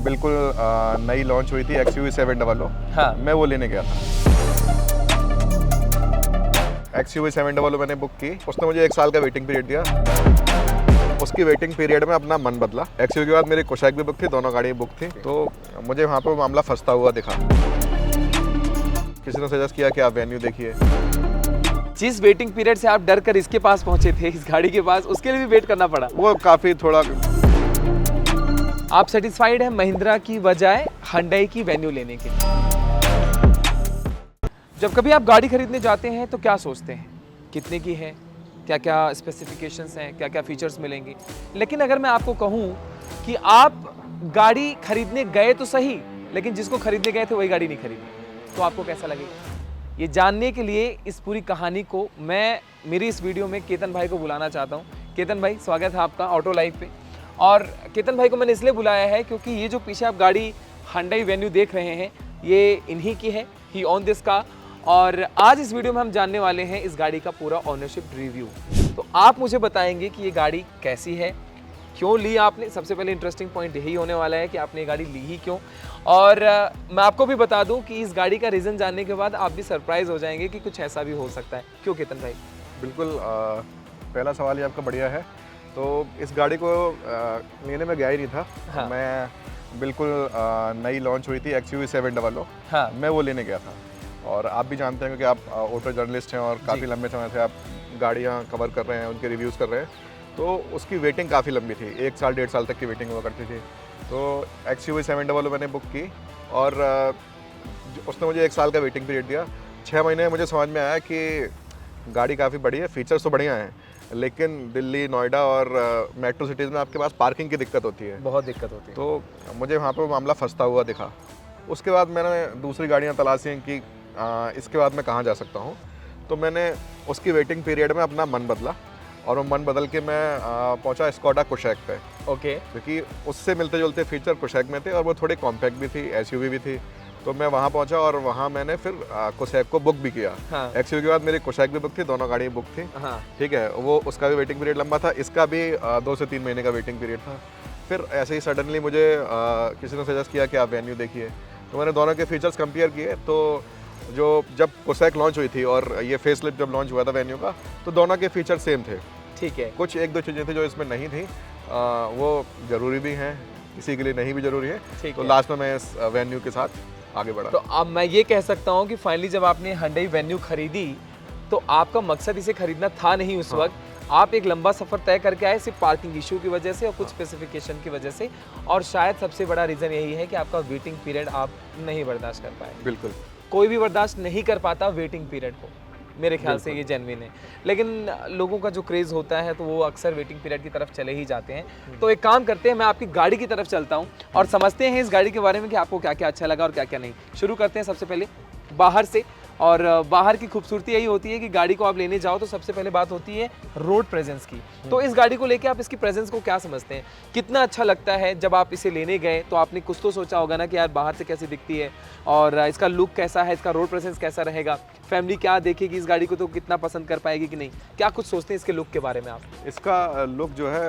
बिल्कुल नई लॉन्च हुई थी XUV 700। हाँ। मैं वो लेने गया था। XUV 700 मैंने बुक की, उसने मुझे 1 साल का वेटिंग पीरियड दिया। उसकी वेटिंग पीरियड में अपना मन बदला। XUV के बाद मेरी कुशैक भी बुक थी, दोनों गाड़ियाँ बुक थी, तो मुझे वहाँ पर मामला फंसता हुआ दिखा। किसी ने सजेस्ट किया कि आप वेन्यू देखिए। जिस वेटिंग पीरियड से आप डर कर इसके पास पहुंचे थे, इस गाड़ी के पास, उसके लिए भी वेट करना पड़ा। वो काफ़ी थोड़ा। आप सेटिस्फाइड हैं महिंद्रा की बजाय Hyundai की वेन्यू लेने के? जब कभी आप गाड़ी खरीदने जाते हैं तो क्या सोचते हैं, कितने की है, क्या क्या स्पेसिफिकेशंस हैं, क्या क्या फीचर्स मिलेंगे। लेकिन अगर मैं आपको कहूं कि आप गाड़ी खरीदने गए तो सही, लेकिन जिसको खरीदने गए थे वही गाड़ी नहीं खरीदी, तो आपको कैसा लगेगा? ये जानने के लिए इस पूरी कहानी को मैं मेरी इस वीडियो में केतन भाई को बुलाना चाहता हूँ। केतन भाई, स्वागत है आपका ऑटो लाइफ पे। और केतन भाई को मैंने इसलिए बुलाया है क्योंकि ये जो पीछे आप गाड़ी Hyundai वेन्यू देख रहे हैं, ये इन्हीं की है, ही ऑन दिस कार। और आज इस वीडियो में हम जानने वाले हैं इस गाड़ी का पूरा ऑनरशिप रिव्यू। तो आप मुझे बताएंगे कि ये गाड़ी कैसी है, क्यों ली आपने। सबसे पहले इंटरेस्टिंग पॉइंट यही होने वाला है कि आपने ये गाड़ी ली ही क्यों। और मैं आपको भी बता दूं कि इस गाड़ी का रीज़न जानने के बाद आप भी सरप्राइज हो जाएंगे कि कुछ ऐसा भी हो सकता है। क्यों केतन भाई? बिल्कुल। पहला सवाल ये आपका बढ़िया है। तो इस गाड़ी को लेने में गया ही नहीं था। हाँ। मैं बिल्कुल नई लॉन्च हुई थी XUV 700। हाँ। मैं वो लेने गया था। और आप भी जानते हैं कि आप ऑटो जर्नलिस्ट हैं और काफ़ी लंबे समय से आप गाड़ियाँ कवर कर रहे हैं, उनके रिव्यूज़ कर रहे हैं। तो उसकी वेटिंग काफ़ी लंबी थी, 1 साल 1.5 साल तक की वेटिंग हुआ करती थी। तो XUV 700 मैंने बुक की और उसने मुझे 1 साल का वेटिंग पीरियड दिया। 6 महीने में मुझे समझ में आया कि गाड़ी काफ़ी बड़ी है, फीचर्स तो बढ़िया हैं, लेकिन दिल्ली, नोएडा और मेट्रो सिटीज़ में आपके पास पार्किंग की दिक्कत होती है। बहुत दिक्कत होती है। तो मुझे वहाँ पर मामला फंसता हुआ दिखा। उसके बाद मैंने दूसरी गाड़ियाँ तलाशी कि इसके बाद मैं कहाँ जा सकता हूँ। तो मैंने उसकी वेटिंग पीरियड में अपना मन बदला और वो मन बदल के मैं पहुंचा स्कोडा कुशैक पे। ओके। क्योंकि उससे मिलते जुलते फीचर कुशैक में थे और वो थोड़ी कॉम्पैक्ट भी थी, SUV भी थी। तो मैं वहाँ पहुंचा और वहाँ मैंने फिर कुशैक को बुक भी किया। हाँ। XUV के बाद मेरी कुशैक भी बुक थी, दोनों गाड़ियाँ बुक थी। हाँ। ठीक है, वो उसका भी वेटिंग पीरियड लंबा था, इसका भी 2 से 3 महीने का वेटिंग पीरियड था। फिर ऐसे ही सडनली मुझे किसी ने सजेस्ट किया कि आप वेन्यू देखिए। तो मैंने दोनों के फीचर्स कंपेयर किए। तो जब कुशैक लॉन्च हुई थी और ये फेसलिफ्ट जब लॉन्च हुआ था वेन्यू का, तो दोनों के फीचर सेम थे। ठीक है। कुछ 1-2 चीज़ें थी जो इसमें नहीं थी, वो ज़रूरी भी हैं, किसी के लिए नहीं भी ज़रूरी है। तो लास्ट में मैं इस वेन्यू के साथ आगे बढ़ा। तो अब मैं ये कह सकता हूँ कि फाइनली जब आपने Hyundai वेन्यू खरीदी तो आपका मकसद इसे खरीदना था नहीं उस वक्त। आप एक लंबा सफ़र तय करके आए सिर्फ पार्किंग इशू की वजह से और कुछ स्पेसिफिकेशन की वजह से, और शायद सबसे बड़ा रीज़न यही है कि आपका वेटिंग पीरियड आप नहीं बर्दाश्त कर पाए। बिल्कुल। कोई भी बर्दाश्त नहीं कर पाता वेटिंग पीरियड को, मेरे ख्याल से ये जेन्युइन है। लेकिन लोगों का जो क्रेज़ होता है तो वो अक्सर वेटिंग पीरियड की तरफ चले ही जाते हैं। तो एक काम करते हैं, मैं आपकी गाड़ी की तरफ चलता हूँ और समझते हैं इस गाड़ी के बारे में कि आपको क्या क्या अच्छा लगा और क्या क्या नहीं। शुरू करते हैं सबसे पहले बाहर से। और बाहर की खूबसूरती यही होती है कि गाड़ी को आप लेने जाओ तो सबसे पहले बात होती है रोड प्रेजेंस की। तो इस गाड़ी को लेके आप इसकी प्रेजेंस को क्या समझते हैं, कितना अच्छा लगता है? जब आप इसे लेने गए तो आपने कुछ तो सोचा होगा ना कि यार बाहर से कैसी दिखती है और इसका लुक कैसा है, इसका रोड प्रेजेंस कैसा रहेगा, फैमिली क्या देखेगी इस गाड़ी को, तो कितना पसंद कर पाएगी कि नहीं, क्या कुछ सोचते हैं इसके लुक के बारे में आप? इसका लुक जो है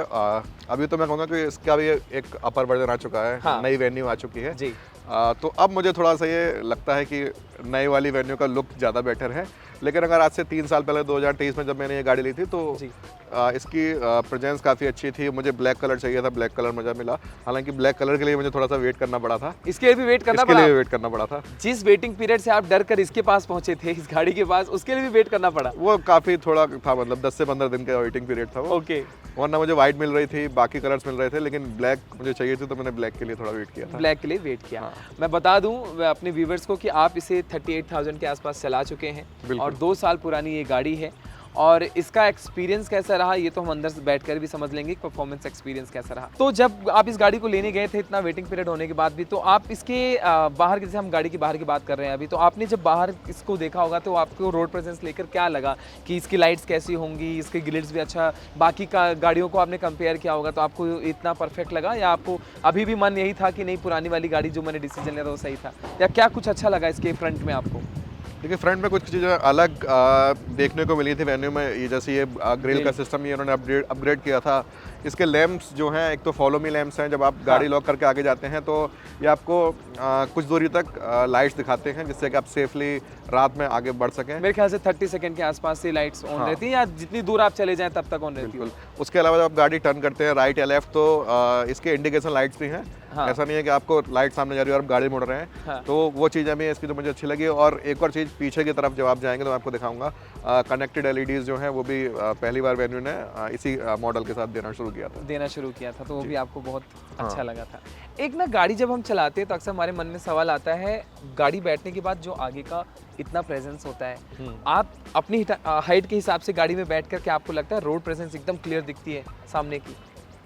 अभी तो मैं कहूँगा कि इसका भी एक अपर वर्जन आ चुका है। हाँ। नई वेन्यू आ चुकी है जी। तो अब मुझे थोड़ा सा ये लगता है कि नई वाली वेन्यू का लुक ज़्यादा बेटर है। लेकिन अगर आज से 3 साल पहले 2023 में जब मैंने ये गाड़ी ली थी तो इसकी प्रेजेंस काफ़ी अच्छी थी। मुझे ब्लैक कलर चाहिए था, ब्लैक कलर मुझे मिला। हालांकि ब्लैक कलर के लिए मुझे थोड़ा सा वेट करना पड़ा था। इसके लिए भी वेट करना इसके पड़ा? लिए वेट करना पड़ा था। जिस वेटिंग पीरियड से आप डर कर इसके पास पहुंचे थे, इस गाड़ी के पास, उसके लिए भी वेट करना पड़ा? वो काफ़ी थोड़ा था, मतलब 10 से 15 दिन का वेटिंग पीरियड था वो। ओके। वरना मुझे वाइट मिल रही थी, बाकी कलर्स मिल रहे थे, लेकिन ब्लैक मुझे चाहिए थी तो मैंने ब्लैक के लिए थोड़ा वेट किया था। ब्लैक के लिए वेट किया। हाँ। मैं बता दूं अपने व्यूवर्स को कि आप इसे 38,000 के आसपास चला चुके हैं और 2 साल पुरानी ये गाड़ी है। और इसका एक्सपीरियंस कैसा रहा ये तो हम अंदर से बैठकर भी समझ लेंगे, परफॉर्मेंस एक्सपीरियंस कैसा रहा। तो जब आप इस गाड़ी को लेने गए थे इतना वेटिंग पीरियड होने के बाद भी, तो आप इसके बाहर, जैसे हम गाड़ी की बाहर की बात कर रहे हैं अभी, तो आपने जब बाहर इसको देखा होगा तो आपको रोड प्रेजेंस लेकर क्या लगा कि इसकी लाइट्स कैसी होंगी, इसके ग्रिल्स भी अच्छा, बाकी का गाड़ियों को आपने कंपेयर किया होगा तो आपको इतना परफेक्ट लगा, या आपको अभी भी मन यही था कि नहीं पुरानी वाली गाड़ी जो मैंने डिसीजन लिया था वो सही था, या क्या कुछ अच्छा लगा इसके फ्रंट में आपको? देखिए, फ्रंट में कुछ चीज़ें अलग देखने को मिली थी वेन्यू में। ये जैसे ये ग्रिल का सिस्टम ये उन्होंने अपग्रेड किया था। इसके लैंप्स जो हैं, एक तो फॉलो मी लैंप्स हैं, जब आप गाड़ी लॉक करके आगे जाते हैं तो ये आपको कुछ दूरी तक लाइट्स दिखाते हैं, जिससे कि आप सेफली रात में आगे बढ़ सकें। मेरे ख्याल से 30 सेकंड के आसपास से लाइट्स ऑन रहती हैं, या जितनी दूर आप चले जाएं तब तक ऑन रहती है। बिल्कुल। उसके अलावा जब आप गाड़ी टर्न करते हैं राइट या लेफ्ट, तो इसके इंडिकेशन लाइट्स भी हैं। हाँ। ऐसा नहीं है कि आपको लाइट सामने जा रही है और आप गाड़ी मुड़ रहे हैं। हाँ। तो वो चीज़ें भी इसकी तो मुझे अच्छी लगी। और एक और चीज़, पीछे की तरफ जब आप जाएंगे तो मैं आपको दिखाऊंगा कनेक्टेड LEDs जो हैं, वो भी पहली बार वेन्यू ने इसी मॉडल के साथ देना शुरू किया था। तो वो भी आपको बहुत अच्छा लगा था। एक ना गाड़ी जब हम चलाते हैं तो अक्सर हमारे मन में सवाल आता है, गाड़ी बैठने के बाद जो आगे का इतना प्रेजेंस होता है, आप अपनी हाइट के हिसाब से गाड़ी में बैठ कर क्या आपको लगता है रोड प्रेजेंस एकदम क्लियर दिखती है सामने की?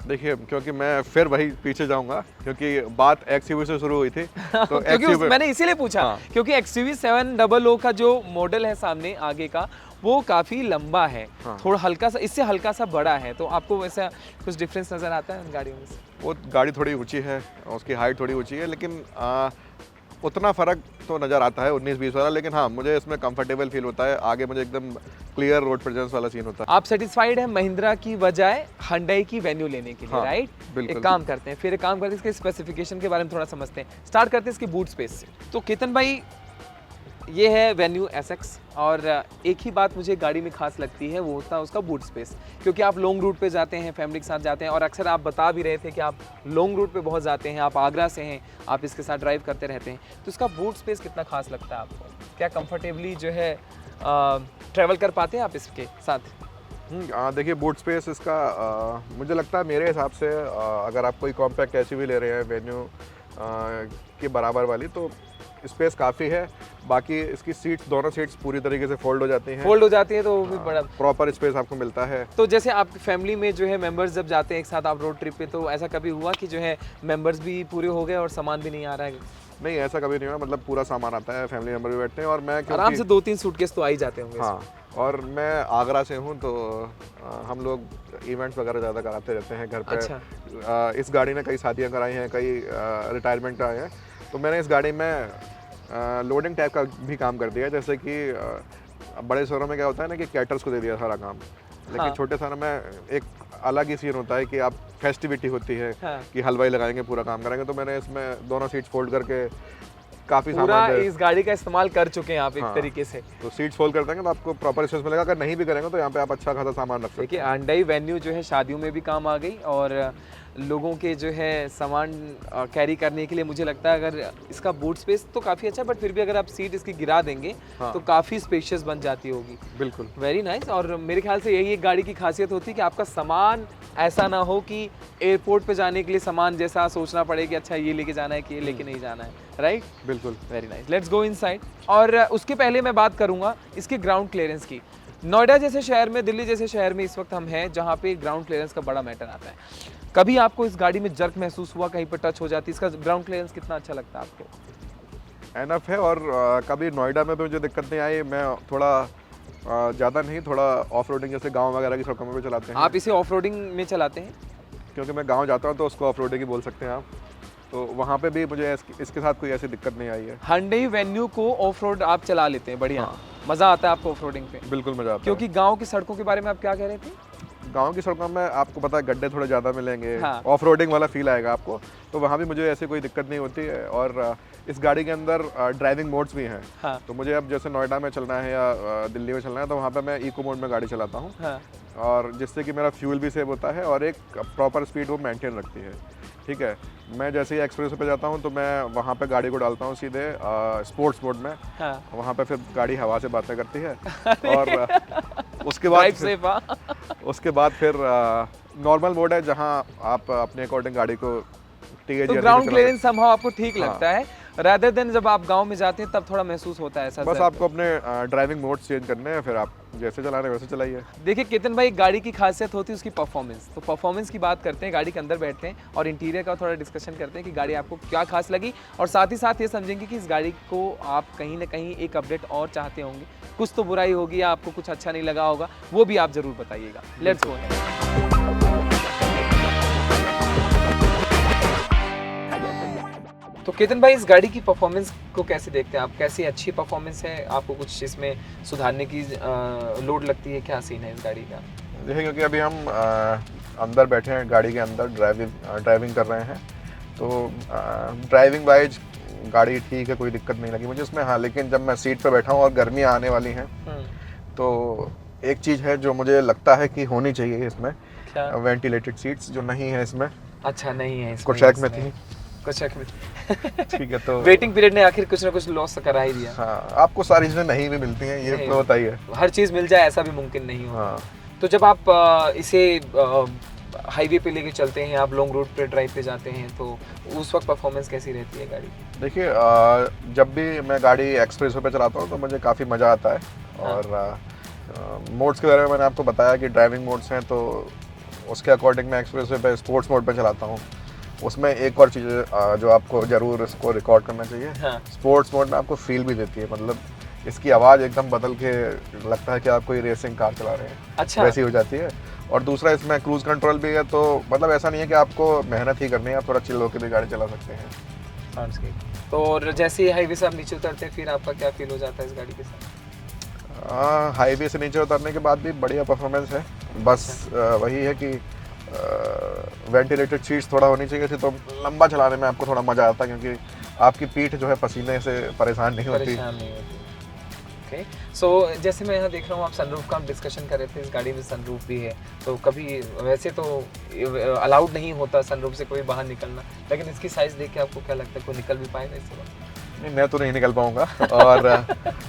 देखिए, क्योंकि मैं फिर वही पीछे जाऊंगा, क्योंकि बात XUV से शुरू हुई थी तो क्योंकि मैंने इसीलिए पूछा। हाँ। क्योंकि XUV 700 का जो मॉडल है सामने आगे का, वो काफ़ी लंबा है। हाँ। थोड़ा हल्का सा, इससे हल्का सा बड़ा है। तो आपको वैसा कुछ डिफरेंस नज़र आता है उन गाड़ियों में से? वो गाड़ी थोड़ी ऊंची है, उसकी हाइट थोड़ी ऊंची है, लेकिन उतना फ़र्क तो नज़र आता है 19-20 वाला। लेकिन हाँ, मुझे इसमें कंफर्टेबल फील होता है, आगे मुझे एकदम क्लियर रोड प्रेजेंस वाला सीन होता है। आप सेटिस्फाइड हैं महिंद्रा की बजाय Hyundai की वेन्यू लेने के लिए? हाँ, राइट? बिल्कुल। एक काम करते हैं इसके स्पेसिफिकेशन के बारे में थोड़ा समझते हैं। स्टार्ट करते हैं इसकी बूट स्पेस से। तो केतन भाई, ये है वेन्यू SX, और एक ही बात मुझे गाड़ी में खास लगती है, वो होता है उसका बूट स्पेस। क्योंकि आप लॉन्ग रूट पे जाते हैं, फैमिली के साथ जाते हैं, और अक्सर आप बता भी रहे थे कि आप लॉन्ग रूट पे बहुत जाते हैं, आप आगरा से हैं, आप इसके साथ ड्राइव करते रहते हैं, तो इसका बूट स्पेस कितना खास लगता है आपको? क्या कंफर्टेबली जो है ट्रैवल कर पाते हैं आप इसके साथ? देखिए, बूट स्पेस इसका मुझे लगता है, मेरे हिसाब से अगर आप कोई कॉम्पैक्ट SUV ले रहे हैं वेन्यू के बराबर वाली, तो स्पेस काफ़ी है। बाकी इसकी सीट्स, दोनों सीट्स पूरी तरीके से फोल्ड हो जाती हैं, तो वो भी बड़ा प्रॉपर स्पेस आपको मिलता है। तो जैसे आप फैमिली में जो है मेंबर्स जब जाते हैं एक साथ आप रोड ट्रिप पे, तो ऐसा कभी हुआ कि जो है मेंबर्स भी पूरे हो गए और सामान भी नहीं आ रहा है? नहीं, ऐसा कभी नहीं हुआ। मतलब पूरा सामान आता है, फैमिली मेंबर भी बैठते हैं, और मैं आराम से 2-3 सूटकेस तो आ ही जाते होंगे। हाँ, और मैं आगरा से हूँ, तो हम लोग इवेंट्स वगैरह ज़्यादा कराते रहते हैं घर पे। अच्छा। इस गाड़ी ने कई शादियाँ कराई हैं, कई रिटायरमेंट आए हैं, तो मैंने इस गाड़ी में लोडिंग टाइप का भी काम कर दिया है। जैसे कि बड़े शहरों में क्या होता है ना, कि कैटर्स को दे दिया सारा काम, लेकिन हाँ। छोटे शहरों में एक अलग ही सीन होता है कि आप फेस्टिविटी होती है, हाँ। कि हलवाई लगाएंगे, पूरा काम करेंगे। तो मैंने इसमें दोनों सीट्स फोल्ड करके काफ़ी पूरा सामान इस गाड़ी का इस्तेमाल कर चुके हैं आप एक हाँ। तरीके से। तो सीट्स फोल्ड कर देंगे तो आपको प्रॉपर स्पेस मिलेगा। अगर नहीं भी करेंगे तो यहाँ पे आप अच्छा खासा सामान रख सकते देखिए, Hyundai वेन्यू जो है शादियों में भी काम आ गई, और लोगों के जो है सामान कैरी करने के लिए मुझे लगता है अगर इसका बूट स्पेस तो काफ़ी अच्छा है, बट फिर भी अगर आप सीट इसकी गिरा देंगे हाँ। तो काफ़ी स्पेशियस बन जाती होगी। बिल्कुल। Very nice. और मेरे ख्याल से यही एक गाड़ी की खासियत होती है कि आपका सामान ऐसा ना हो कि एयरपोर्ट पे जाने के लिए सामान जैसा सोचना पड़े कि अच्छा ये लेके जाना है कि ये लेके नहीं जाना है। राइट? बिल्कुल। Very nice. Let's go inside. और उसके पहले मैं बात करूंगा इसके ग्राउंड क्लियरेंस की। नोएडा जैसे शहर में, दिल्ली जैसे शहर में इस वक्त हम हैं जहाँ पे ग्राउंड क्लियरेंस का बड़ा मैटर आता है। कभी आपको इस गाड़ी में जर्क महसूस हुआ, कहीं पर टच हो जाती? इसका ग्राउंड क्लियरेंस कितना अच्छा लगता है आपको? एनफ है, और कभी नोएडा में भी मुझे दिक्कत नहीं आई। मैं थोड़ा ज़्यादा नहीं, थोड़ा ऑफ रोडिंग जैसे गाँव वगैरह की सड़कों में भी चलाते हैं। आप इसे ऑफ रोडिंग में चलाते हैं? क्योंकि मैं गाँव जाता हूँ तो उसको ऑफ रोडिंग ही बोल सकते हैं आप। तो वहाँ पे भी मुझे इसके साथ कोई ऐसी दिक्कत नहीं आई है। Hyundai वेन्यू को ऑफ रोड आप चला लेते हैं? बढ़िया। मज़ा आता है आपको ऑफ रोडिंग पे? बिल्कुल मज़ा आता है। क्योंकि गाँव की सड़कों के बारे में आप क्या कह रहे थे? गांव की सड़कों में आपको पता है गड्ढे थोड़े ज़्यादा मिलेंगे, हाँ। ऑफ रोडिंग वाला फील आएगा आपको, तो वहाँ भी मुझे ऐसी कोई दिक्कत नहीं होती है। और इस गाड़ी के अंदर ड्राइविंग मोड्स भी हैं। हाँ। तो मुझे अब जैसे नोएडा में चलना है या दिल्ली में चलना है, तो वहाँ पे मैं इको मोड में गाड़ी चलाता हूँ। हाँ। और जिससे कि मेरा फ्यूल भी सेव होता है और एक प्रॉपर स्पीड वो मेंटेन रखती है। ठीक है, मैं जैसे ही एक्सप्रेस पे जाता हूँ तो मैं वहाँ पे गाड़ी को डालता हूँ सीधे स्पोर्ट्स मोड में। हाँ। वहाँ पे फिर गाड़ी हवा से बातें करती है, और उसके बाद फिर नॉर्मल मोड है जहाँ आप अपने अकॉर्डिंग गाड़ी को तो ग्राउंड क्लियरेंस समहाउ आपको ठीक लगता है, रादर देन जब आप गांव में जाते हैं तब थोड़ा महसूस होता है ऐसा? बस आपको अपने ड्राइविंग मोड चेंज करने हैं, फिर आप जैसे चला रहे हैं वैसे चलाइए। देखिए केतन भाई, गाड़ी की खासियत होती है उसकी परफॉर्मेंस। तो परफॉर्मेंस की बात करते हैं, गाड़ी के अंदर बैठते हैं और इंटीरियर का थोड़ा डिस्कशन करते हैं कि गाड़ी आपको क्या खास लगी, और साथ ही साथ ये समझेंगे कि इस गाड़ी को आप कहीं ना कहीं एक अपडेट और चाहते होंगे, कुछ तो बुराई होगी या आपको कुछ अच्छा नहीं लगा होगा, वो भी आप जरूर बताइएगा। Let's go. तो केतन भाई, इस गाड़ी की परफॉर्मेंस को कैसे देखते हैं आप? कैसी अच्छी परफॉर्मेंस है? आपको कुछ इसमें सुधारने की लोड लगती है? क्या सीन है इस गाड़ी का? देखिए, क्योंकि अभी हम अंदर बैठे हैं गाड़ी के अंदर, ड्राइविंग कर रहे हैं, तो ड्राइविंग वाइज गाड़ी ठीक है, कोई दिक्कत नहीं लगी मुझे उसमें। हाँ, लेकिन जब मैं सीट पे बैठा हूँ और गर्मियाँ आने वाली हैं, तो एक चीज़ है जो मुझे लगता है कि होनी चाहिए इसमें, वेंटिलेटेड सीट्स जो नहीं है इसमें। अच्छा, नहीं है इसमें, कोचैक में थी। कोचैक में ठीक है, तो वेटिंग पीरियड ने आखिर कुछ ना कुछ लॉस करा ही दिया। हाँ, आपको सारी चीज़ें नहीं भी मिलती हैं, ये तो होता ही है। हर चीज़ मिल जाए ऐसा भी मुमकिन नहीं होता। हाँ। तो जब आप इसे हाईवे पे लेके चलते हैं, आप लॉन्ग रूट पे ड्राइव पे जाते हैं, तो उस वक्त परफॉर्मेंस कैसी रहती है गाड़ी की? देखिए, जब भी मैं गाड़ी एक्सप्रेस वे पे चलाता हूँ तो मुझे काफ़ी मज़ा आता है। हाँ। और मोड्स के बारे में मैंने आपको बताया कि ड्राइविंग मोड्स हैं, तो उसके अकॉर्डिंग मैं एक्सप्रेस वे पे स्पोर्ट्स मोड पे चलाता हूँ। उसमें एक और चीज़ जो आपको ज़रूर इसको रिकॉर्ड करना चाहिए, हाँ। स्पोर्ट्स मोड में आपको फील भी देती है, मतलब इसकी आवाज़ एकदम बदल के लगता है कि आप कोई रेसिंग कार चला रहे हैं। अच्छा। वैसी हो जाती है। और दूसरा, इसमें क्रूज़ कंट्रोल भी है, तो मतलब ऐसा नहीं है कि आपको मेहनत ही करनी है, आप थोड़ा चिल होकर भी गाड़ी चला सकते हैं। Sounds good. तो और जैसे ही हाईवे से आप नीचे उतरते हैं, फिर आपका क्या फील हो जाता है इस गाड़ी के साथ? हाईवे से नीचे उतरने के बाद भी बढ़िया परफॉर्मेंस है, बस वही है कि वेंटिलेटेड सीट्स थोड़ा होनी चाहिए थी, तो लंबा चलाने में आपको थोड़ा मज़ा आता, क्योंकि आपकी पीठ जो है पसीने से परेशान नहीं होती। ओके, सो जैसे मैं यहाँ देख रहा हूँ, आप सनरूफ का हम डिस्कशन कर रहे थे, इस गाड़ी में सनरूफ भी है, तो कभी वैसे तो अलाउड नहीं होता सनरूफ से कोई बाहर निकलना, लेकिन इसकी साइज़ देख के आपको क्या लगता है, कोई निकल भी पाएगा इससे बाहर? नहीं, मैं तो नहीं निकल पाऊँगा, और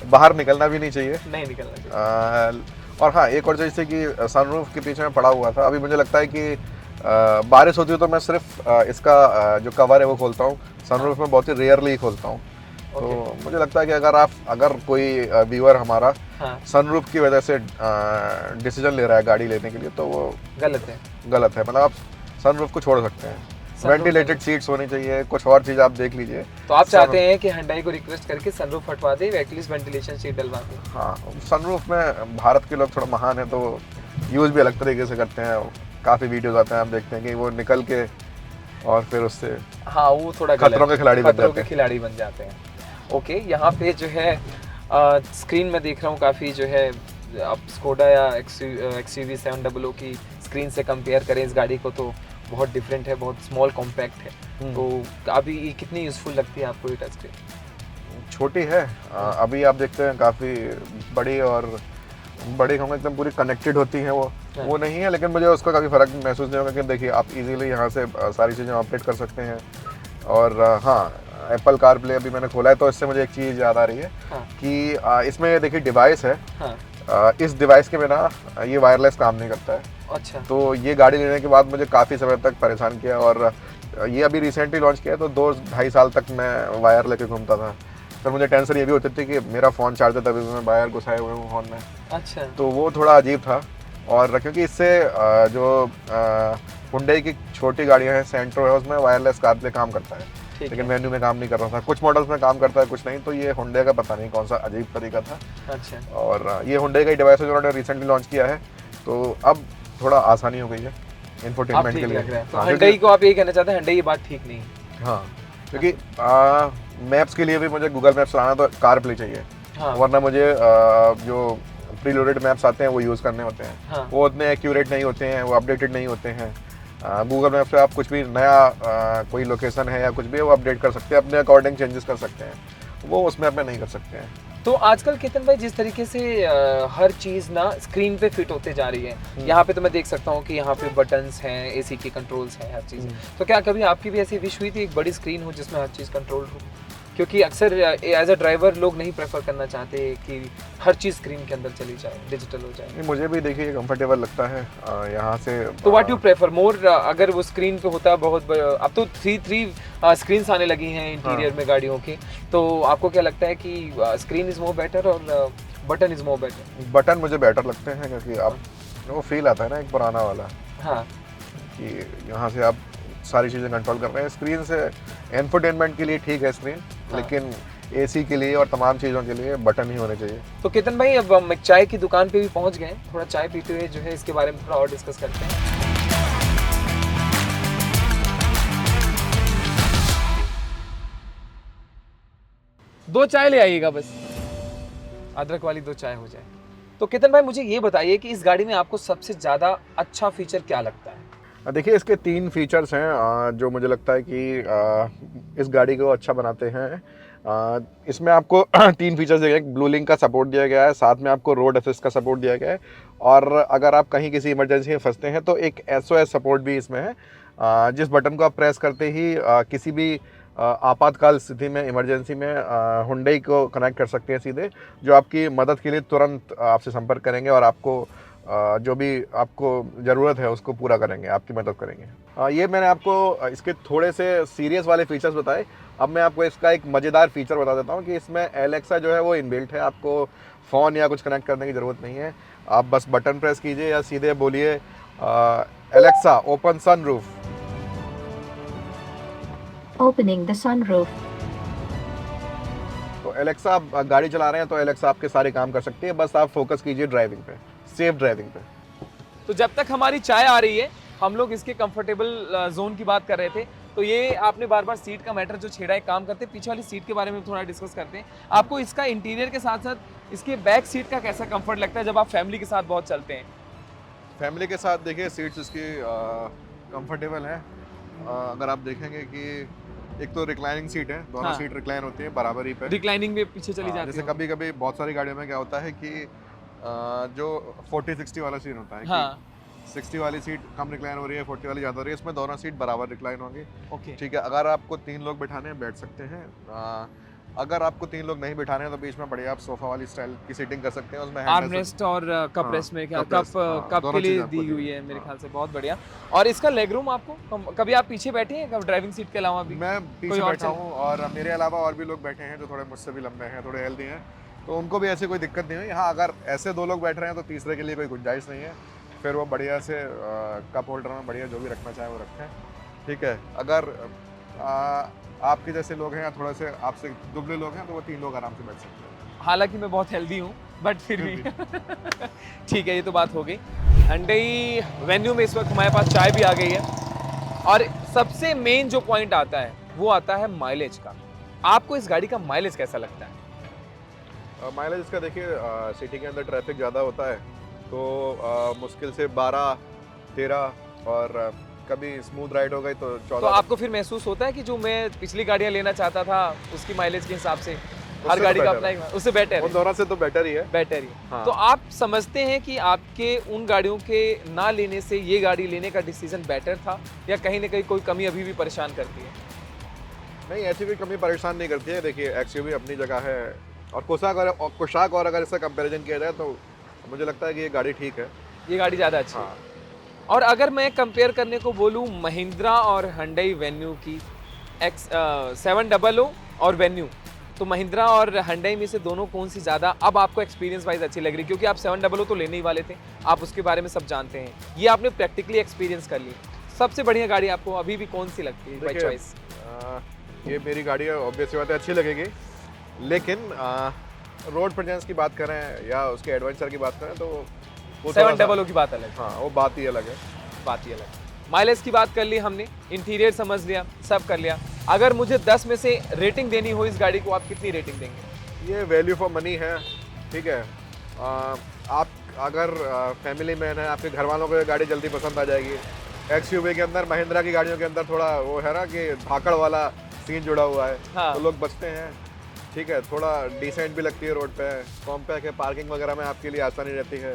बाहर निकलना भी नहीं चाहिए। नहीं निकलना चाहिए। और हाँ, एक और चीज़ थी कि सनरूफ के पीछे में पड़ा हुआ था, अभी मुझे लगता है कि बारिश होती है तो मैं सिर्फ इसका जो कवर है वो खोलता हूँ, सनरूफ में बहुत ही रेयरली खोलता हूँ। तो मुझे लगता है कि अगर कोई व्यूअर हमारा सनरूफ की वजह से डिसीजन ले रहा है गाड़ी लेने के लिए, तो वो गलत है। मतलब आप सनरूफ को छोड़ सकते हैं, वेंटिलेटेड सीट्स होनी चाहिए, कुछ और चीज़ आप देख लीजिए। तो आप चाहते हैं कि Hyundai को रिक्वेस्ट करके सनरूफ हटवा दे, एटलीस्ट वेंटिलेशन सीट डलवा दे? हाँ, सनरूफ में भारत के लोग थोड़ा महान है, तो यूज़ भी अलग तरीके से करते हैं। काफ़ी वीडियोस आते हैं, आप देखते हैं कि वो निकल के और फिर उससे हाँ, वो थोड़ा खतरों के खिलाड़ी बन जाते हैं। ओके, यहाँ पे जो है स्क्रीन में देख रहा हूँ, काफ़ी जो है आप स्कोडा या XUV 700 की स्क्रीन से कंपेयर करें इस गाड़ी को, तो बहुत डिफरेंट है, बहुत स्मॉल कॉम्पैक्ट है। तो अभी ये कितनी यूज़फुल लगती है आपको ये टच स्क्रीन? छोटी है, अभी आप देखते हैं काफ़ी बड़ी, और बड़ी कहूँगा एकदम पूरी कनेक्टेड होती हैं वो नहीं है, लेकिन मुझे उसका काफ़ी फ़र्क महसूस नहीं होगा, कि देखिए आप इजीली यहाँ से सारी चीज़ें ऑपरेट कर सकते हैं। और हाँ, एप्पल कार प्ले अभी मैंने खोला है, तो इससे मुझे एक चीज़ याद आ रही है कि इसमें देखिए डिवाइस है, इस डिवाइस के बिना ये वायरलेस काम नहीं करता है। अच्छा। तो ये गाड़ी लेने के बाद मुझे काफ़ी समय तक परेशान किया, और ये अभी रिसेंटली लॉन्च किया, तो 2-2.5 साल तक मैं वायर लेके घूमता था। फिर मुझे टेंशन ये भी होती थी कि मेरा फ़ोन चार्ज है, तभी मैं वायर घुसाए हुए हूँ फ़ोन में। अच्छा। तो वो थोड़ा अजीब था, और क्योंकि इससे जो Hyundai की छोटी गाड़ियाँ हैं, सेंट्रो है, उसमें वायरलेस कारप्ले काम करता है, लेकिन मेन्यू में काम नहीं कर रहा था। कुछ मॉडल्स में काम करता है, कुछ नहीं, तो ये Hyundai का पता नहीं कौन सा अजीब तरीका था। अच्छा। और ये Hyundai का ही डिवाइस है जो उन्होंने रिसेंटली लॉन्च किया है, तो अब थोड़ा आसानी हो गई है इंफोटेनमेंट के लिए। तो Hyundai को आप यही कहना चाहते हैं, Hyundai ये बात ठीक नहीं? हाँ, क्योंकि मैप्स के लिए भी मुझे गूगल मैप्स चलाना तो कारप्ले चाहिए, वरना मुझे जो प्रीलोडेड मैप्स आते हैं वो यूज़ करने होते हैं। वो उतने एक्यूरेट नहीं होते हैं, वो अपडेटेड नहीं होते हैं। गूगल मैप से आप कुछ भी नया कोई लोकेशन है या कुछ भी है वो अपडेट कर सकते हैं, अपने अकॉर्डिंग चेंजेस कर सकते हैं, वो उस मैप में नहीं कर सकते हैं। तो आजकल केतन भाई, जिस तरीके से हर चीज़ ना स्क्रीन पे फिट होते जा रही है, यहाँ पे तो मैं देख सकता हूँ कि यहाँ पे बटन्स हैं, एसी की कंट्रोल्स हैं, हर चीज़। तो क्या कभी आपकी भी ऐसी विश हुई थी एक बड़ी स्क्रीन हो जिसमें हर चीज़ कंट्रोल हो? क्योंकि अक्सर एज अ ड्राइवर लोग नहीं प्रेफर करना चाहते कि हर चीज़ स्क्रीन के अंदर चली जाए, डिजिटल हो जाए। मुझे भी देखिए कंफर्टेबल लगता है यहाँ से। तो व्हाट यू प्रेफर मोर, अगर वो स्क्रीन पे होता है बहुत अब तो 3 स्क्रीन्स आने लगी हैं इंटीरियर में गाड़ियों की, तो आपको क्या लगता है कि स्क्रीन इज़ मोर बेटर और button is more better? Button मुझे बेटर लगते हैं, क्योंकि आप वो फील आता है ना एक पुराना वाला, हाँ, कि यहाँ से आप सारी चीज़ें कंट्रोल कर रहे हैं। स्क्रीन से एंटरटेनमेंट के लिए ठीक है स्क्रीन, लेकिन एसी के लिए और तमाम चीज़ों के लिए बटन ही होने चाहिए। तो केतन भाई, अब हम चाय की दुकान पे भी पहुंच गए, थोड़ा चाय पीते हुए जो है इसके बारे में थोड़ा और डिस्कस करते हैं। दो चाय ले आइएगा बस, अदरक वाली 2 चाय हो जाए। तो केतन भाई, मुझे ये बताइए कि इस गाड़ी में आपको सबसे ज़्यादा अच्छा फीचर क्या लगता है? देखिए इसके 3 फीचर्स हैं जो मुझे लगता है कि इस गाड़ी को अच्छा बनाते हैं। इसमें आपको 3 फीचर्स दिए गए, ब्लू लिंक का सपोर्ट दिया गया है, साथ में आपको रोड असिस्ट का सपोर्ट दिया गया है, और अगर आप कहीं किसी इमरजेंसी में फंसते हैं तो एक SOS सपोर्ट भी इसमें है। जिस बटन को आप प्रेस करते ही किसी भी आपातकाल स्थिति में, इमरजेंसी में हुंडई को कनेक्ट कर सकते हैं सीधे, जो आपकी मदद के लिए तुरंत आपसे संपर्क करेंगे और आपको जो भी आपको ज़रूरत है उसको पूरा करेंगे, आपकी मदद करेंगे। ये मैंने आपको इसके थोड़े से सीरियस वाले फीचर्स बताए। अब मैं आपको इसका एक मज़ेदार फीचर बता देता हूँ कि इसमें एलेक्सा जो है वो इनबिल्ट है, आपको फ़ोन या कुछ कनेक्ट करने की ज़रूरत नहीं है। आप बस बटन प्रेस कीजिए या सीधे बोलिए Alexa open sunroof. Opening the sunroof. तो एलेक्सा, आप गाड़ी चला रहे हैं तो एलेक्सा आपके सारे काम कर सकती है, बस आप फोकस कीजिए ड्राइविंग पे, सेफ ड्राइविंग पे। तो जब तक हमारी चाय आ रही है, हम लोग इसके कंफर्टेबल जोन की बात कर रहे थे। तो ये आपने बार बार सीट का मैटर जो छेड़ा, एक काम करते हैं पीछे वाली सीट के बारे में थोड़ा डिस्कस करते हैं। आपको इसका इंटीरियर के साथ साथ इसके बैक सीट का कैसा कंफर्ट लगता है जब आप फैमिली के साथ बहुत चलते हैं? फैमिली के साथ देखिए सीट्स इसकी कंफर्टेबल है। अगर आप देखेंगे कि एक तो रिक्लाइनिंग सीट है, दोनों हाँ। सीट रिक्लाइन होती है बराबरी पे। रिक्लाइनिंग में पीछे चली जाती जैसे है। कभी कभी बहुत सारी गाड़ियों में क्या होता है कि जो 40-60 वाला सीन होता है हाँ, कि 60 वाली सीट कम रिक्लाइन हो रही है, 40 वाली ज़्यादा हो रही है, इसमें दोनों सीट बराबर रिक्लाइन होंगी। ओके। ठीक है, अगर आपको 3 लोग बैठाने हैं बैठ सकते हैं। अगर आपको 3 लोग नहीं बैठाने हैं तो बीच में बढ़िया आप सोफा वाली स्टाइल की सीटिंग कर सकते हैं, उसमें आर्म रेस्ट और कप हाँ, रेस्ट में क्या cup rest, हाँ, कप दोनों के लिए चीज़ें आपको दी दी हुई हुई है हैं, मेरे हाँ। ख्याल से, बहुत बढ़िया। और इसका लेग रूम आपको कभी आप पीछे बैठे हैं ड्राइविंग सीट के अलावा भी? मैं कोई पीछे और बैठा चल- हूँ और मेरे अलावा और भी लोग बैठे हैं जो थोड़े मुझसे भी लंबे हैं, थोड़े हेल्दी हैं, तो उनको भी ऐसे कोई दिक्कत नहीं हुई। हाँ, अगर ऐसे 2 लोग बैठ रहे हैं तो तीसरे के लिए कोई गुंजाइश नहीं है, फिर वो बढ़िया से कप होल्डर में बढ़िया जो भी रखना चाहे वो रखें। ठीक है, अगर आपके जैसे लोग हैं या थोड़ा से आपसे दुबले लोग हैं तो वो 3 लोग आराम से बैठ सकते हैं। हालांकि मैं बहुत हेल्दी हूँ, बट फिर भी ठीक है, ये तो बात हो गई। हुंडई वेन्यू में इस वक्त हमारे पास चाय भी आ गई है, और सबसे मेन जो पॉइंट आता है वो आता है माइलेज का। आपको इस गाड़ी का माइलेज कैसा लगता है? माइलेज इसका देखिए, सिटी के अंदर ट्रैफिक ज़्यादा होता है तो मुश्किल से 12-13, और कभी स्मूथ राइड हो गई तो 14। तो आपको फिर महसूस होता है कि जो मैं पिछली गाड़ियाँ लेना चाहता था उसकी माइलेज के हिसाब से हर तो गाड़ी का better अपना उससे बेटर उन दोनों से तो बेटर ही है। बेटर ही। हाँ। तो आप समझते हैं कि आपके उन गाड़ियों के ना लेने से ये गाड़ी लेने का डिसीजन बेटर था, या कहीं ना कहीं कोई कमी अभी भी परेशान करती है? नहीं, ऐसी कोई कमी परेशान नहीं करती है। देखिए एक्सयूवी अपनी जगह है, और कुशाक और अगर इसका कंपैरिजन किया जाए तो मुझे लगता है कि ये गाड़ी ठीक है। ये गाड़ी ज़्यादा अच्छी है। हाँ, और अगर मैं कंपेयर करने को बोलूँ महिंद्रा और हुंडई वेन्यू की, X700 और वेन्यू, तो महिंद्रा और हुंडई में से दोनों कौन सी ज़्यादा अब आपको एक्सपीरियंस वाइज अच्छी लग रही? क्योंकि आप 700 तो लेने ही वाले थे, आप उसके बारे में सब जानते हैं, ये आपने प्रैक्टिकली एक्सपीरियंस कर ली। सबसे बढ़िया गाड़ी आपको अभी भी कौन सी लगती है बाय देखिए, चॉइस? ये मेरी गाड़ी है, ऑब्वियस सी बात है अच्छी लगेगी, लेकिन रोड प्रेजेंस की बात करें या उसके एडवेंचर की बात करें तो वो थोड़ा सा- 700 की बात अलग है। हाँ, वो बात ही अलग है। बात ही अलग है। माइलेज की बात कर ली हमने, इंटीरियर समझ लिया, सब कर लिया। अगर मुझे 10 में से रेटिंग देनी हो इस गाड़ी को, आप कितनी रेटिंग देंगे? ये वैल्यू फॉर मनी है। ठीक है, आप अगर फैमिली मैन है, आपके घर वालों को ये गाड़ी जल्दी पसंद आ जाएगी। एक्सयूवी के अंदर, महिंद्रा की गाड़ियों के अंदर थोड़ा वो है ना कि धाकड़ वाला सीन जुड़ा हुआ है, हाँ। तो लोग बचते हैं। ठीक है, थोड़ा डिसेंट भी लगती है रोड पे, कॉम्पैक्ट है, पार्किंग वगैरह में आपके लिए आसानी रहती है।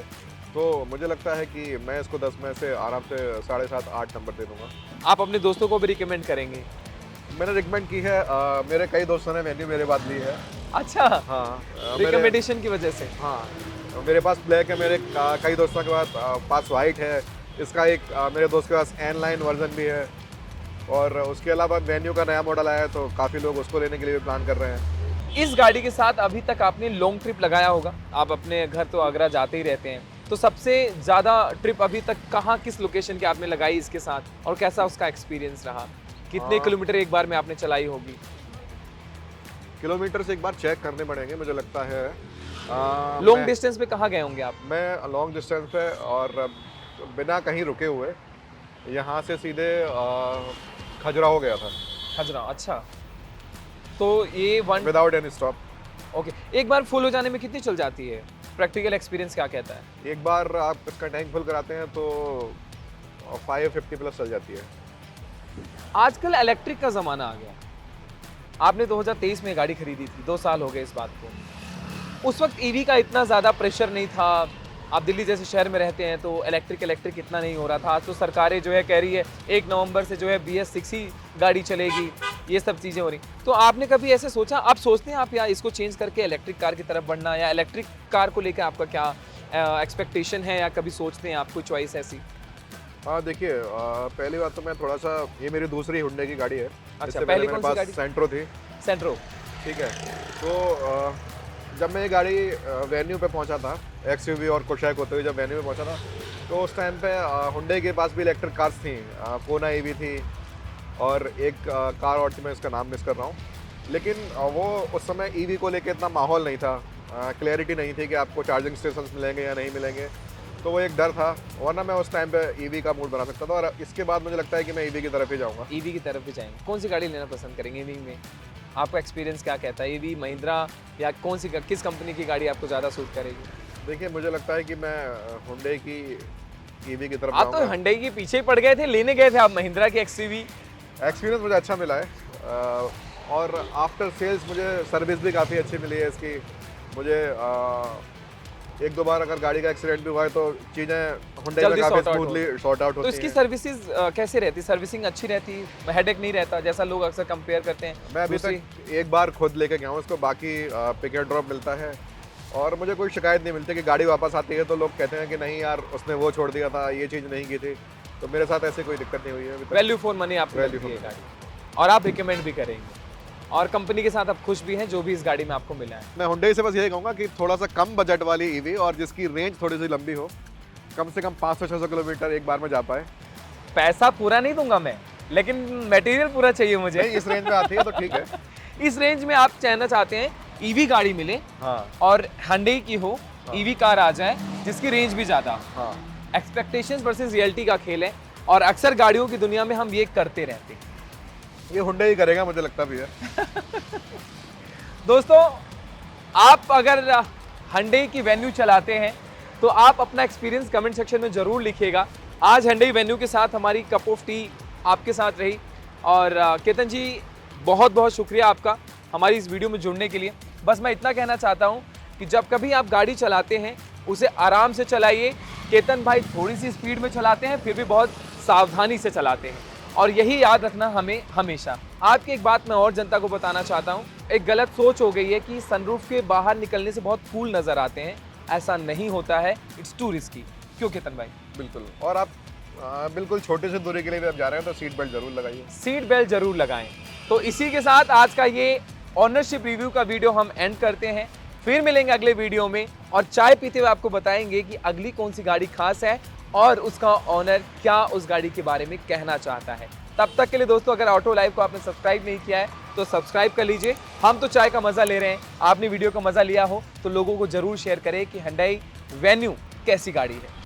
तो मुझे लगता है कि मैं इसको 10 में से आराम से 7.5-8 नंबर दे दूंगा। आप अपने दोस्तों को भी रिकमेंड करेंगे? मैंने रिकमेंड की है, मेरे कई दोस्तों ने वेन्यू मेरे बाद ली है। अच्छा, हाँ, रिकमेंडेशन की वजह से। हाँ, मेरे पास ब्लैक है, मेरे कई दोस्तों के पास वाइट है, इसका एक मेरे दोस्त के पास एन लाइन वर्जन भी है, और उसके अलावा वेन्यू का नया मॉडल आया है तो काफ़ी लोग उसको लेने के लिए भी प्लान कर रहे हैं। इस गाड़ी के साथ अभी तक आपने लॉन्ग ट्रिप लगाया होगा, आप अपने घर तो आगरा जाते ही रहते हैं, तो सबसे ज़्यादा ट्रिप अभी तक कहाँ, किस लोकेशन की आपने लगाई इसके साथ, और कैसा उसका एक्सपीरियंस रहा? कितने किलोमीटर एक बार में आपने चलाई होगी? किलोमीटर से एक बार चेक करने पड़ेंगे मुझे लगता है। लॉन्ग डिस्टेंस पे कहाँ गए होंगे आप? मैं लॉन्ग डिस्टेंस पे और बिना कहीं रुके हुए यहाँ से सीधे खजुराहो गया था, खजुराहो। अच्छा, तो ये विदाउट एनी स्टॉप। ओके, एक बार फुल हो जाने में कितनी चल जाती है? प्रैक्टिकल एक्सपीरियंस क्या कहता है? एक बार आप इसका टैंक फुल कराते हैं तो 550 प्लस चल जाती है। आजकल इलेक्ट्रिक का ज़माना आ गया। आपने 2023 में गाड़ी खरीदी थी, 2 साल हो गए इस बात को। उस वक्त ईवी का इतना ज़्यादा प्रेशर नहीं था। आप दिल्ली जैसे शहर में रहते हैं तो इलेक्ट्रिक इतना नहीं हो रहा था। आज तो सरकारें जो है कह रही है 1 नवंबर से जो है BS6 ही गाड़ी चलेगी, ये सब चीज़ें हो रही। तो आपने कभी ऐसे सोचा, आप सोचते हैं आप या इसको चेंज करके इलेक्ट्रिक कार की तरफ बढ़ना, या इलेक्ट्रिक कार को लेकर आपका क्या एक्सपेक्टेशन है, या कभी सोचते हैं आप कोई चॉइस ऐसी? हाँ देखिए, पहली बात तो मैं थोड़ा सा, ये मेरी दूसरी हुंडई की गाड़ी है। अच्छा, इससे पहले पहले कौन मेरे सी पास गाड़ी? सेंट्रो थी। सेंट्रो। ठीक है, तो जब मैं ये गाड़ी वेन्यू पे पहुंचा था, XUV और कोशैक होते हुए जब वेन्यू पे पहुंचा था, तो उस टाइम पे हुंडई के पास भी इलेक्ट्रिक कार्स थी। कोना EV थी और एक कार और थी, मैं इसका नाम मिस कर रहा हूँ। लेकिन वो उस समय EV को लेके इतना माहौल नहीं था, क्लैरिटी नहीं थी कि आपको चार्जिंग स्टेशन मिलेंगे या नहीं मिलेंगे, तो वो एक डर था। वरना मैं उस टाइम पे EV का मूड बना सकता था, और इसके बाद मुझे लगता है कि मैं EV की तरफ ही जाऊँगा। ईवी की तरफ भी जाएंगे। कौन सी गाड़ी लेना पसंद करेंगे ईवी में? आपका एक्सपीरियंस क्या कहता है? ईवी, महिंद्रा, या किस कंपनी की गाड़ी आपको ज़्यादा सूट करेगी? देखिए, मुझे लगता है कि मैं हुंडई की EV की तरफ आप तो जाऊँगा। हुंडई के पीछे ही पड़ गए थे, लेने गए थे आप महिंद्रा की XUV। एक्सपीरियंस मुझे अच्छा मिला है, और आफ्टर सेल्स मुझे सर्विस भी काफ़ी अच्छी मिली है इसकी। मुझे 1-2 बार अगर गाड़ी का एक्सीडेंट भी हुआ है तो चीज़ें हुंडई में जल्दी काफ़ी sort out smoothly sort out तो होती इसकी हैं। सर्विसेज कैसे रहती? सर्विसिंग अच्छी रहती, हेडेक नहीं रहता जैसा लोग अक्सर कंपेयर करते हैं? मैं अभी दूसरी- तक एक बार खुद लेके गया हूँ इसको, बाकी पिक एंड ड्रॉप मिलता है, और मुझे कोई शिकायत नहीं मिलती कि गाड़ी वापस आती है तो लोग कहते हैं कि नहीं यार, उसने वो छोड़ दिया था, ये चीज़ नहीं की थी। तो मेरे साथ ऐसी कोई दिक्कत नहीं हुई है अभी तक। वैल्यू फॉर मनी आपको Value लगती है for गाड़ी, और आप रिकमेंड भी करेंगे, और कंपनी के साथ आप खुश भी हैं जो भी इस गाड़ी में आपको मिला है? मैं हुंडई से बस यही कहूँगा कि थोड़ा सा कम बजट वाली EV, और जिसकी रेंज थोड़ी सी लंबी हो, कम से कम 500-600 किलोमीटर एक बार में जा पाए। पैसा पूरा नहीं दूंगा मैं, लेकिन मटेरियल पूरा चाहिए मुझे। नहीं, इस रेंज में आती है तो ठीक है। इस रेंज में आप कहना चाहते हैं ईवी गाड़ी मिले, हाँ और हुंडई की हो, ईवी कार आ जाए जिसकी रेंज भी ज़्यादा। हाँ, एक्सपेक्टेशंस वर्सेस रियलिटी का खेल है, और अक्सर गाड़ियों की दुनिया में हम ये करते रहते हैं। ये हुंडई ही करेगा, मुझे लगता भी है। दोस्तों, आप अगर हुंडई की वेन्यू चलाते हैं तो आप अपना एक्सपीरियंस कमेंट सेक्शन में ज़रूर लिखिएगा। आज हुंडई वेन्यू के साथ हमारी कप ऑफ टी आपके साथ रही, और केतन जी, बहुत बहुत शुक्रिया आपका हमारी इस वीडियो में जुड़ने के लिए। बस मैं इतना कहना चाहता हूँ कि जब कभी आप गाड़ी चलाते हैं उसे आराम से चलाइए। केतन भाई थोड़ी सी स्पीड में चलाते हैं, फिर भी बहुत सावधानी से चलाते हैं, और यही याद रखना हमें हमेशा। आपकी एक बात मैं और जनता को बताना चाहता हूँ, एक गलत सोच हो गई है कि सनरूफ के बाहर निकलने से बहुत कूल नज़र आते हैं। ऐसा नहीं होता है, इट्स टू रिस्की। क्यों केतन भाई? बिल्कुल, और आप बिल्कुल छोटी सी दूरी के लिए भी आप जा रहे हैं तो सीट बेल्ट जरूर लगाइए। सीट बेल्ट जरूर लगाएं। तो इसी के साथ आज का ये ऑनरशिप रिव्यू का वीडियो हम एंड करते हैं। फिर मिलेंगे अगले वीडियो में, और चाय पीते हुए आपको बताएंगे कि अगली कौन सी गाड़ी खास है और उसका ऑनर क्या उस गाड़ी के बारे में कहना चाहता है। तब तक के लिए दोस्तों, अगर ऑटो लाइव को आपने सब्सक्राइब नहीं किया है तो सब्सक्राइब कर लीजिए। हम तो चाय का मज़ा ले रहे हैं, आपने वीडियो का मज़ा लिया हो तो लोगों को ज़रूर शेयर करें कि हुंडई वेन्यू कैसी गाड़ी है।